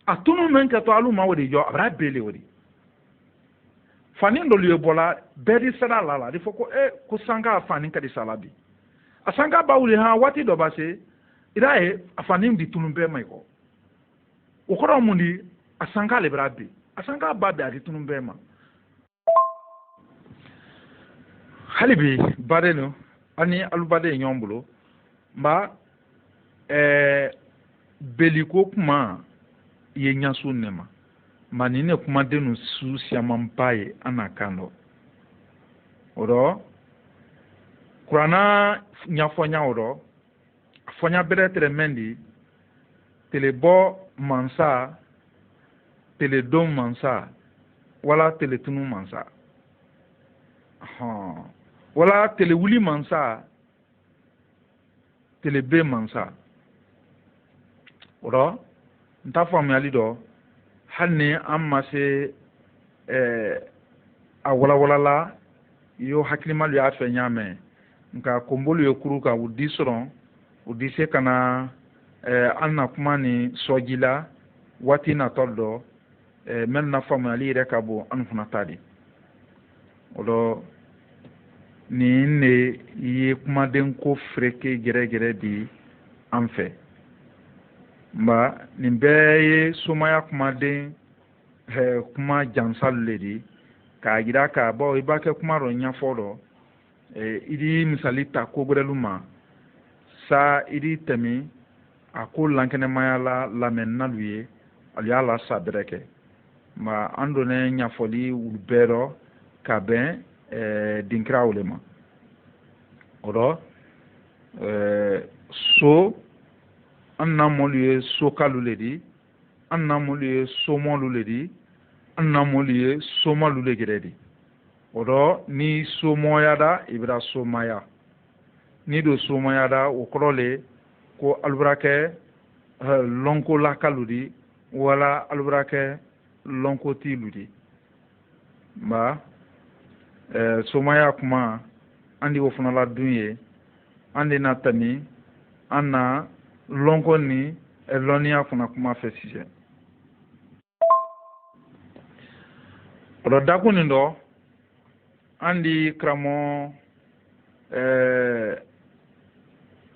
atunu men ka to alu ma wodi yo abra beli odi fanin do liye bola bedi sala lala di foko ko sanka fanin ka di salabi asanka bawuli ha wati do base irae afanin di tunumbe mai ko o koro mundi asanka le brabe asanka babe adi tunumbe ma halibi badeno ani alubade nyombulo mba beliko kuma ye nyasu nema manine kuma denu su siamampaye anakando odo kurana nyafonya odo fonya beretre mendi telebo mansa teledom mansa wala teletunu mansa wala telewuli mansa telebe mansa odo nta famiyali do hanni amma se a wala la yo haklimalu ya fe nyame nka kombolu yo kuru ka wudi soron wudi se kana anna kuma ni sojila wati na toldo men na famiyali reka bo an funatadi odo ni ne ye kuma den ko freke gere di an fe mba ni beye sumaya kuma den kuma jansalu le di ka gira ka bo ibake kuma ro nya fodo idi misali ta ko grelu ma sa idi temi akul lankene mayala la mennalu ye ali ala sabreke ma andone nya foli ulbero ka ben dinkra ulema odo so anna moliye so kaluledi anna moliye so moluledi anna moliye so malulegedi odo ni so moyada ibra so maya ni do so moyada o krole ko albrake lonko la kaludi wala albrake lonko tiludi ba somaya kuma andi wo fana la dunye andi na tami anna lonko ni elonia fana kuma fesije odo dakuni ndo andi kramo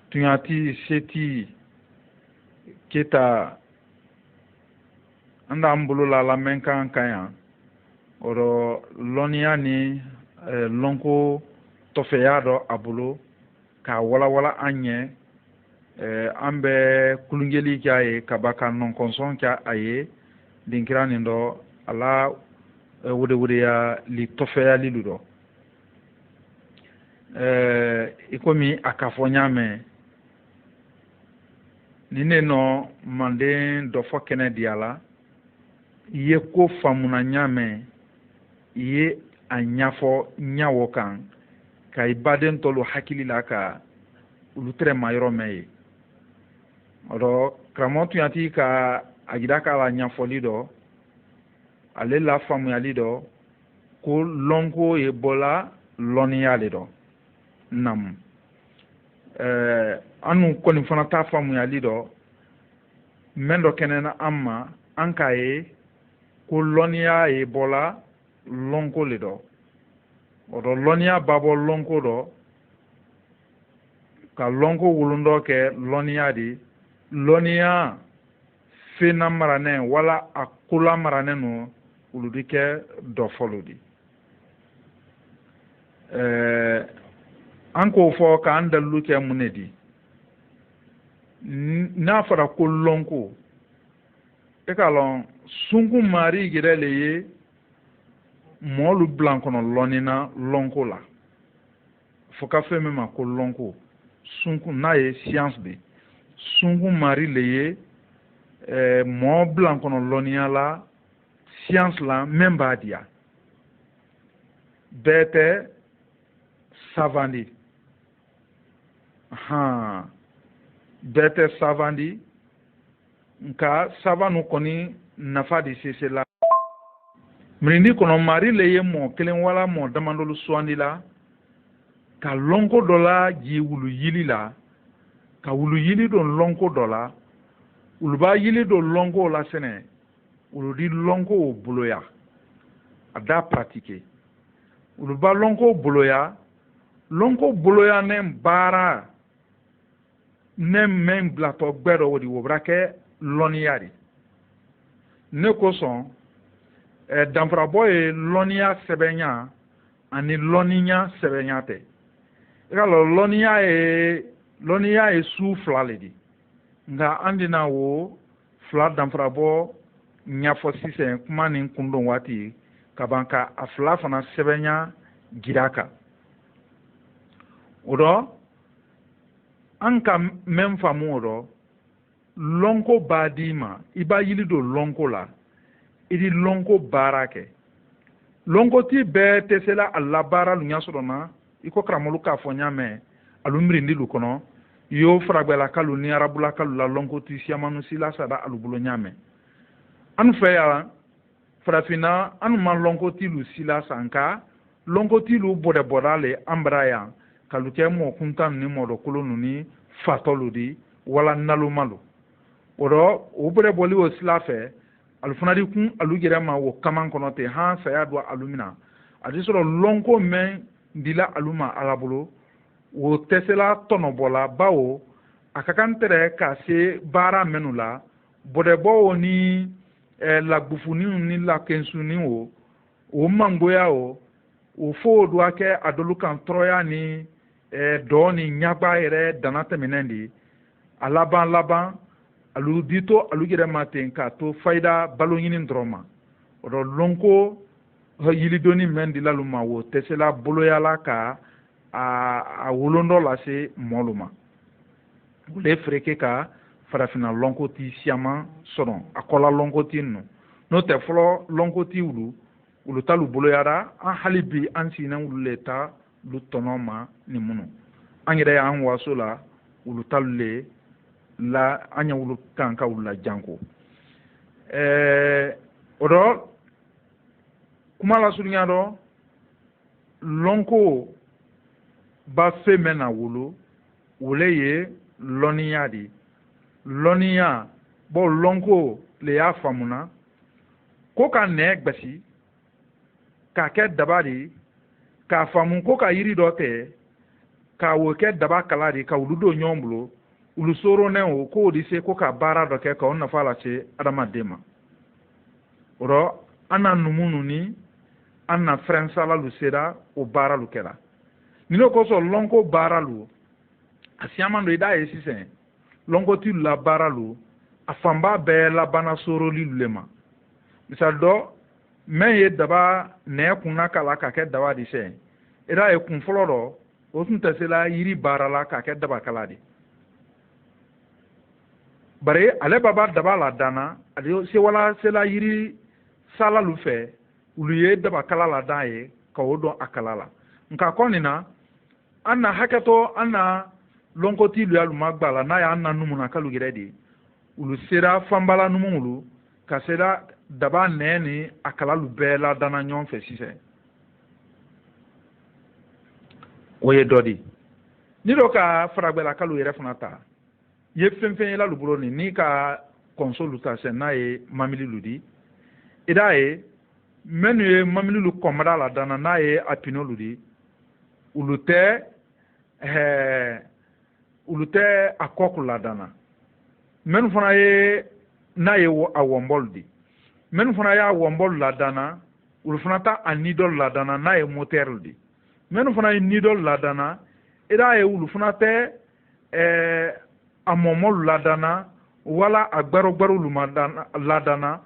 tunyati seti kita anda ambulu la menkan kanya odo lonia ni lonko tofeyado abulo ka wala anye ambe kulungeli kyaye kabaka non konson kya aye dinkirani ndo ala wude ya li tofeya liludo ikomi akafonya me nine no mande do fokene diala ye ko famuna nyame ye anyafo nyawo kan ka ibaden tolu hakili la ka ulutre mayro meye odo kramontu yati ka agidaka la nyafo lido ale la famu ya lido ko lonko ebola lonia lido nam anu koni fana ta famu ya lido mendo kenena amma ankaye ko lonia ebola lonko lido odo lonia babo lonko do ka lonko wulundo ke lonia di lonia fena marane wala akula marane no uludike do folodi anko fo ka andalu ke munedi na fara ko lonko e kalon sungu mari girele ye molu blanco no lonina lonko la foka feme ma ko lonko sungu na ye science be sungu mari leye mo blanco no lonia la science la memba dia bete savandi bɛɛ savandi nka savanu kɔni nafa de sese la mirindi kɔnɔ mari le ye mɔ kelen wala mɔ damadɔlu suwandi la ka lɔnko dɔ la ji wulu yili la ka wulu yili don lɔnko dɔ la wulu b'a yili don lɔnko la sɛnɛ wulu di lɔnko o boloya a da pratike wulu b'a lɔnko boloya ne baara ne men bilatɔ gbɛ dɔ o de o bɛra kɛ lɔnniya de ne kosɔn danfarabɔ ye lɔnniya sɛbɛnya ani lɔnniya sɛbɛnya tɛ i ka lɔnniya ye su fila le de nka an tɛna o fila danfarabɔ ɲɛfɔ sisan kuma ni kundon waati ka ban ka a fila fana sɛbɛnya jira kan o dɔ an ka mɛn faamu o dɔ lɔnko b'a d'i ma i b'a yili don lɔnko la i di lɔnko baara kɛ lɔnkoti bɛɛ tɛ se la a labaara lu ɲa sɔrɔ na i ko karamɔgɔ k'a fɔ n y'a mɛn alu mirindi lu kɔnɔ i y'o faragbɛla kalu ni arabula kalu la lɔnkoti siyamanu si la sada alu bolo n y'a mɛn an fɛ yan farafinna an ma lɔnkoti lu si la san ka lɔnkoti lu bɔdɛbɔda le an bara yan kalu kɛ mɔgɔ kuntan ni mɔdɔkolo ni fatɔlu di wala nalomalo o dɔ o bɔdɛbɔli o sila fɛ alu fana di kun alu yɛrɛ ma o kaman kɔnɔ ten han saya don alu mina a ti sɔrɔ lɔnko mɛn dila alu ma ala bolo o tɛsela tɔnɔbɔla bawo a ka kan tɛrɛ ka se baara mɛnu la bɔdɛbɔw ni lagbufuniw ni lakɛnsuniw o mangoya o fo do a kɛ a dolu kan tɔrɔya ni dɔ ni ɲagba yɛrɛ dana tɛmɛnen de a laban alu dito alu yɛrɛ ma ten k'a to fayida balo ɲini dɔrɔn ma o dɔ lɔnko yilidonni mɛn dila lu ma o tɛsela boloyala ka a wolondɔ lase mɔlu ma o le fereke ka farafina lɔnko ti siyaman sɔrɔ a kɔla lɔnko ti ninnu n'o tɛ fɔlɔ lɔnko ti wulu ta lu boloyara an hali bi an siginɛ wulu le ta lu tɔnɔ ma ni minnu an yɛrɛ y'an waso la wulu ta lu le la an ye wulu kan ka wulu la janko o dɔ kuma la surunya dɔ lɔnko ba fɛn mɛn na wolo wole ye lɔnniya de lɔnniya bɔn lɔnko le y'a faamuna ko ka nɛ gbɛsi k'a kɛ daba de k'a faamu ko ka yiri dɔ tɛ k'a wo kɛ daba kala de ka wulu don ɲɔgɔn bolo wulu soronɛ o k'o de se ko ka baara dɔ kɛ k'o nafa lase adamaden ma o rɔ an na numu nuni an na fɛrɛnsala lu sera o baara lu kɛra ni n'o kosɔn lɔnko baara lu a siyaman do i d'a ye sisan lɔnko ti lu la baara lu a fanba bɛɛ labana soroli lu le ma misali dɔ mɛn ye daba nɛɛ kunna k'a la k'a kɛ daba de sɛn i d'a ye kun fɔlɔ dɔ o tun tɛ se la yiri baara la k'a kɛ daba kala de bari ale baba daba la dana ale sewala sela yiri sala lu fɛ ulu ye daba kala la dan ye ka o dɔn a kala la nka kɔni na an na hakɛtɔ an na lɔnkoti lu yalu ma gba la n'a y'an na numu na kalu yɛrɛ de ulu sera fanbala numu ulu ka sera daba nɛɛ ni a kala lu bɛɛ la dana ɲɔgɔn fɛ sisan o ye dɔ de ni dɔ ka faragbɛla kalu yɛrɛ fana ta ye fɛn fɛn ye la lu bolo ni ka kɔnso lu ta sɛn n'a ye mamili lu di i d'a ye minnu ye mamili lu kɔnbada la dana n'a ye a pino lu di ulu tɛ a kɔku la dana minnu fana ye n'a ye a wɔnbɔlu di minnu fana y'a wɔnbɔlu la dana ulu fana ta a nidɔlu la dana n'a ye motɛri di minnu fana ye nidɔlu la dana i d'a ye ulu fana tɛ a mɔmɔlu la dana wala a gbɛrɛgbɛrɛlu la dana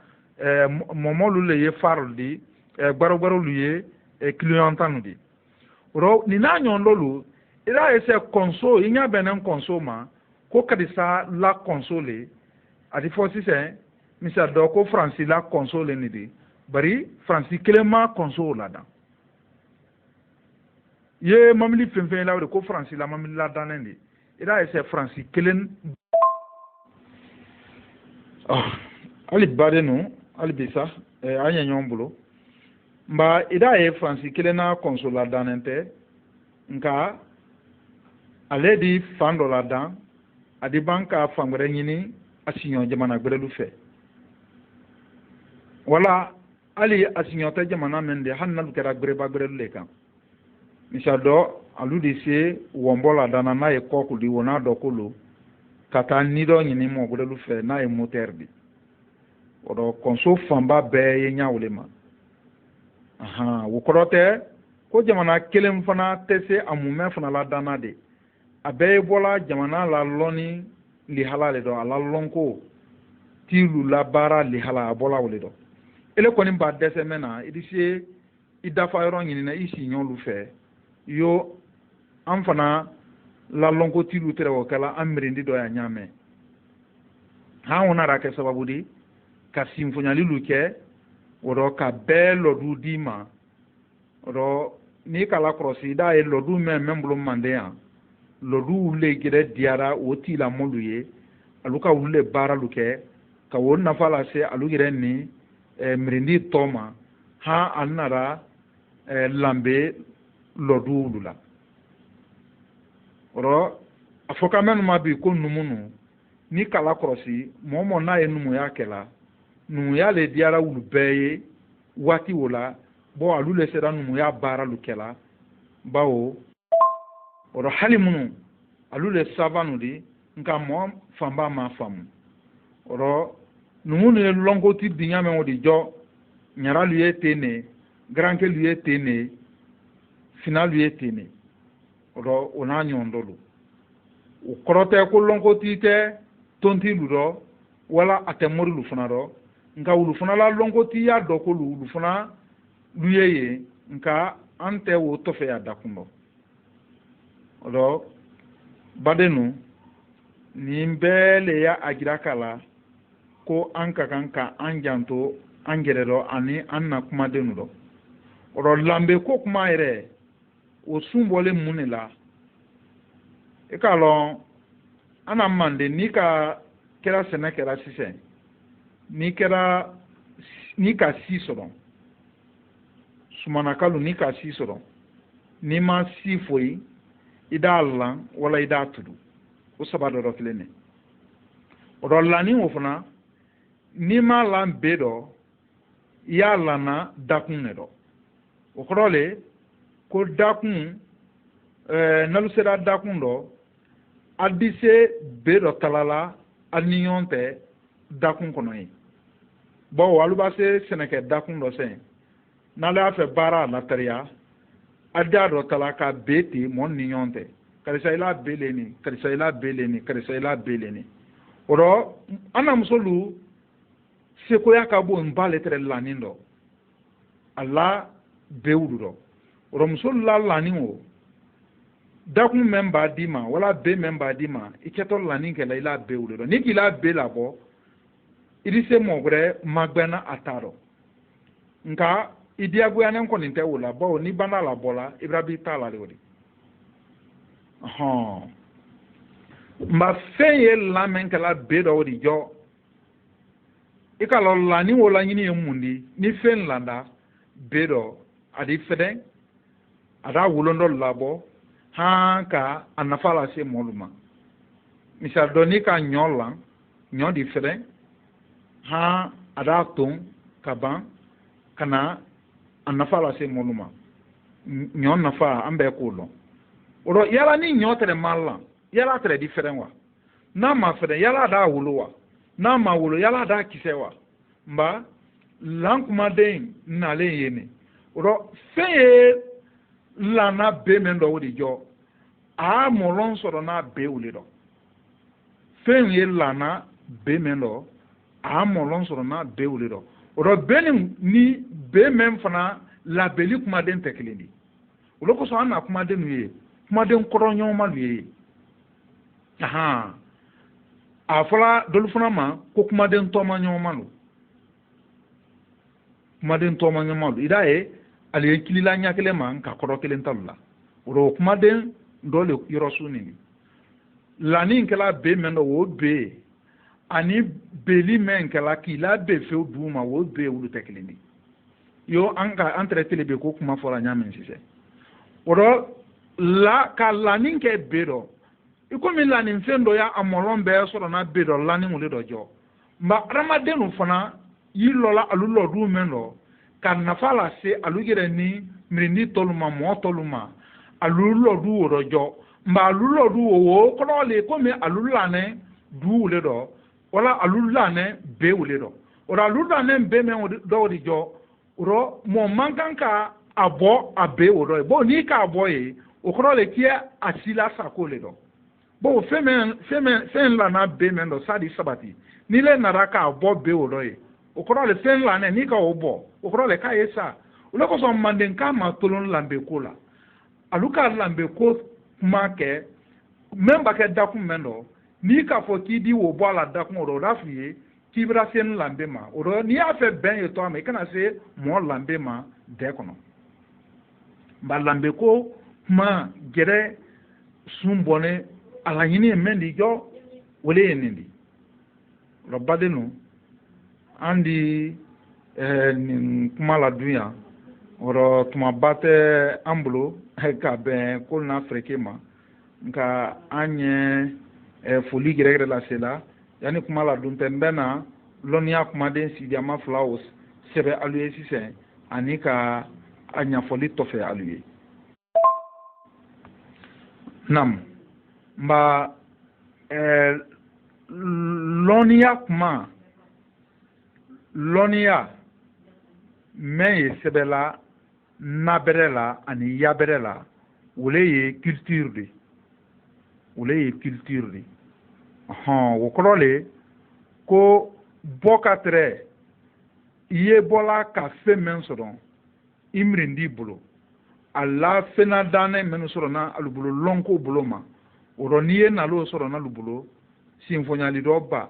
mɔmɔlu le ye faru di gbɛrɛgbɛrɛlu ye kiliyɔntanu di o nin n'a ɲɔgɔndɔlu i d'a ye sɛ kɔnso i ɲa bɛnnen kɔnso ma ko kadisa la kɔnso le a ti fɔ sisan misali dɔ ko faransi la kɔnso le nin de bari faransi kelen ma kɔnso la dan ye mamili fɛn fɛn la o de ko faransi la mamili la dannen de i d'a ye sɛ faransi kelen ali badenu ali bisa anya nyombolo mba ida e franci kelena consulat danente nka ale di fando la dan adi banka fangre nyini asinyo jamana gbelu fe wala ali asinyo ta jamana mende hanna kera greba gbelu le kan misado alu di se wombola dana na e koku di wona dokolo kata nido nyini mo gbelu fe na e moterdi odo konso famba be ye nyawlema wo korote ko jamana kelem fana tese amume fana la dana de abe bola jamana la loni li halale do ala lonko tilu la bara li hala bola wole do ele koni ba dese mena idise idafa yoro nyini na isi nyolu fe yo am fana la lonko tilu tere wakala amrindi do ya nyame ha wona ra ke sababu di ka simfonyali luke woro ka be lodu dima ro ni kala krosi da e lodu memblo mandea lodu le gire diara oti la moluye aluka wule bara luke ka wonna fala se alugire ni mrindi toma ha anara lambe lodu lula ro afoka menu mabi ko numunu ni kala krosi momo na enumu ya kela nu ya le diara wulu beye wati wola bo alu le sera nu ya bara lukela bawo oro halimunu alu le savanu di nka mo famba ma famu oro nu ne longo ti dinya me wodi jo nyara lu yetene grand ke lu yetene final lu yetene oro ona nyondolo o korote ko longo ti te tonti lu do wala atemori lu funaro nka wulufuna la longoti ya doko wulufuna luyeye nka ante wo tofe ya dakundo odo badenu ni mbele ya agirakala ko anka kanka anjanto angerero ani anna kuma denu do odo lambe ko kuma ere o sumbole munela e kalo ana mande ni ka kera sene kera sise ni ka si sɔrɔ sumana kalu ni ka si sɔrɔ ni ma si foyi i da lan wala i da tudu o saba dɔ kelen ne o dɔ lani o fana ni ma lan be dɔ i y'a lana dakun ne dɔ o kɔrɔ le ko dakun n'alu sera dakun dɔ a di se be dɔ talala a ni ɲɔgɔn tɛ dakun kɔnɔ ye bon walu ba se seneke dakun do sen na la fe bara na tariya adda do tala ka beti mon ni nyonte karisa ila beleni karisa ila beleni karisa ila beleni oro ana musolu se ko ya ka bo mbale tere lanindo alla bewdu do oro musolu la laningo dakun memba dima wala be memba dima iketo lanin ke la ila bewdu do ni kila be la bo irise mogre magbena ataro nka idiagu ya nenko ninte wula bo ni bana la bola ibrabi tala le wodi mba feye lamen kala bedo wodi jo ikalo la ni wola nyini emundi ni fen landa bedo adi fede ada wulondo labo ha ka anafala se moluma misal doni ka nyola nyodi fede ha ada ton kaban kana anafa la se moluma nyon nafa ambe ko lo oro yala ni nyotere malla yala tere different wa na ma fere yala da wuluwa na ma wulu yala da kisewa mba lankuma den na le yene oro fe la na be mendo wodi jo a molon soro na be wulido fe ye la na be mendo a molon soro na be wulido oro benin ni be men fana la beli kuma den tekelindi ulo ko so ana kuma den ye kuma den koronyo ma ye aha afala dol fana ma ko kuma den to ma nyoma no kuma den to ma nyoma do idae ale kilila nyakele man ka koro kelen talla oro kuma den dole yoro sunini lani kala be men do wo be ani beli men kala kila be fe duma wo be wulu teklindi yo anka entretele be ko kuma fola nyamen sise oro la ka lanin ke bedo iko mi lanin fendo ya amolon be so na bedo lanin wule do jo mba ramadenu fana yi lola alulo du meno kan nafala se alugere ni mirindi toluma mo toluma alulo du woro jo mba alulo du wo ko le ko mi alulane du wule do wala alulane be wule do ora alulane be men do di jo ro mo mankanka abo abe woro bo ni ka abo yi o ko le kia asila sakole do bo femen la na be men do sadi sabati ni le naraka abo be woro yi o ko le fen la ne ni ka obo o ko le ka yesa o le ko so manden ka ma tolon lambe ko la aluka lambe ko kuma ke memba ke dakum mendo ni ka fo ki di wo bo ala dakum ro rafiye ki bra sen lambe ma ro ni a fe ben yo to ma kana se mo lambe ma de kono ba lambe ko ma gere sumbone ala yini mendi jo wole nindi ro badenu andi ni kuma la dunya oro tuma bate ambulo ka ben ko na freke ma nka anye foli gere la sela yani kuma la dun tembena lonia kuma den si ama flowers sebe aluye sise anika anya foli tofe aluye nam mba lonia kuma lonia me sebela naberela ani yaberela wule culture de wo krole ko bokatre iye bola ka femen sodon imrindi bulo alla fena dane men sodona alubulo lonko buloma oroniye na lo sodona alubulo sinfonyali doba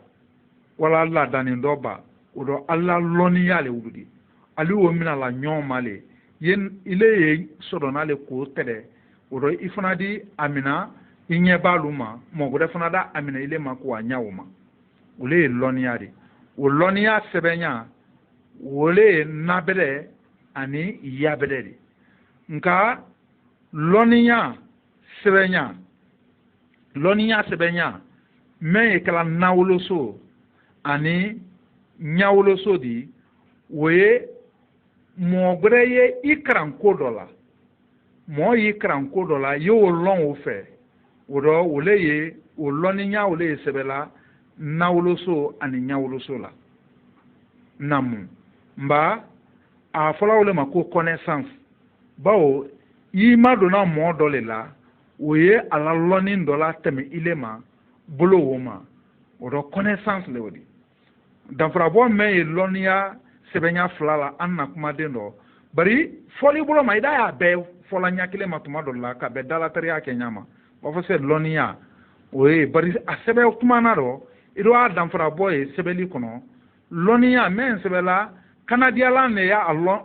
wala la dane doba odo alla loniya le wudi ali wo mina la nyoma le yen ile ye sodona le ko tere odo ifana di amina inye baluma mo gode fana da amina ile mako anyawuma ule loniya de wo loniya sebenya wole nabere ani yabere de nka loniya sebenya me kala nawoloso ani nyawoloso di we mo greye ikran kodola mo ikran kodola yo lon ofe woro woleye woloninya wole sebela nawoloso ani nyawoloso la namu mba a fola wole mako connaissance bawo yi madona mo dole la oye ala lonin dola teme ilema bolo woma woro connaissance le wodi dan frabo me lonia sebenya flala anna kuma dendo bari foli bolo ma ida ya be fola nyakile matuma dola ka be dala tariya kenyama o fo se lonia oye bari asebe kuma na do ido dan frabo e sebeli kono lonia men sebela kanadiala ne ya alon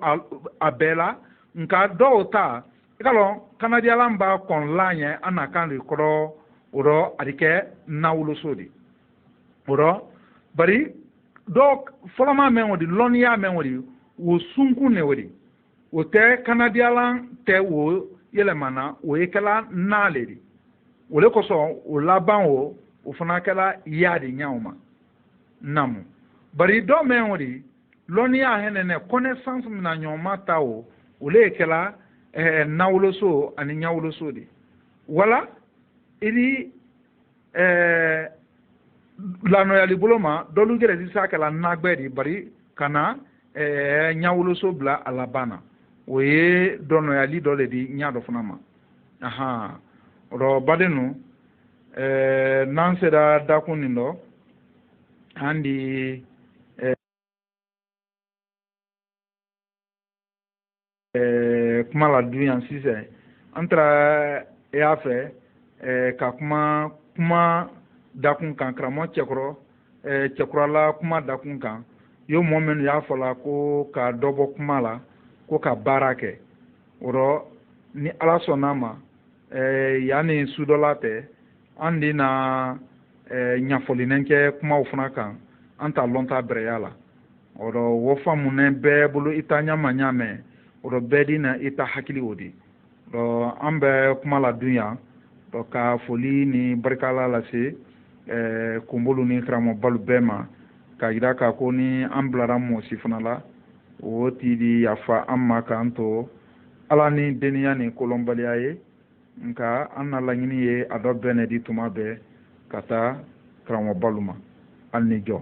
abela nka dota ikalo kanadiala mba kon lanye anakan rikoro oro adike nawulo sodi oro bari donc folama men wodi lonia men wodi wo sunku ne wodi wo te kanadiala te wo yelemana wo ekala naleri wo le koso o laban wo fana kala yadi nyauma namu bari do men wodi lonia henene connaissance na nyoma tawo wo le ekala nawulo so ani nyawulo so di wala ili la noyali boloma dolu gere di sakala nagbedi bari kana nyawulo so bla alabana oye do noyali dole di nyado funama aha ro badenu nanseda dakunindo andi kuma la duyan sise antra yafe ka kuma dakun kan kramo chekro la kuma dakun kan yo momen ya fola ko ka dobo kuma la ko ka barake oro ni ala sonama yani sudolate andi na ɲɛfɔlinen kɛ kumaw fana kan an t'a lɔn ta bɛrɛya la o rɔ wo faamunen bɛɛ bolo i ta ɲama ɲamɛ o rɔ bɛɛ di na i ta hakili o de rɔ an bɛ kuma la dun yan rɔ ka foli ni barikala lase kunbolu ni karamɔgɔbalu bɛɛ ma ka yira k'a ko ni an bilara mɔsi fana la o ti di yafa an ma k'an to ala ni deniya ni kolonbaliya ye nka an na laɲini ye a dɔ bɛɛ ne di tuma bɛɛ ka taa karamɔgɔbalu ma hali ni jɔ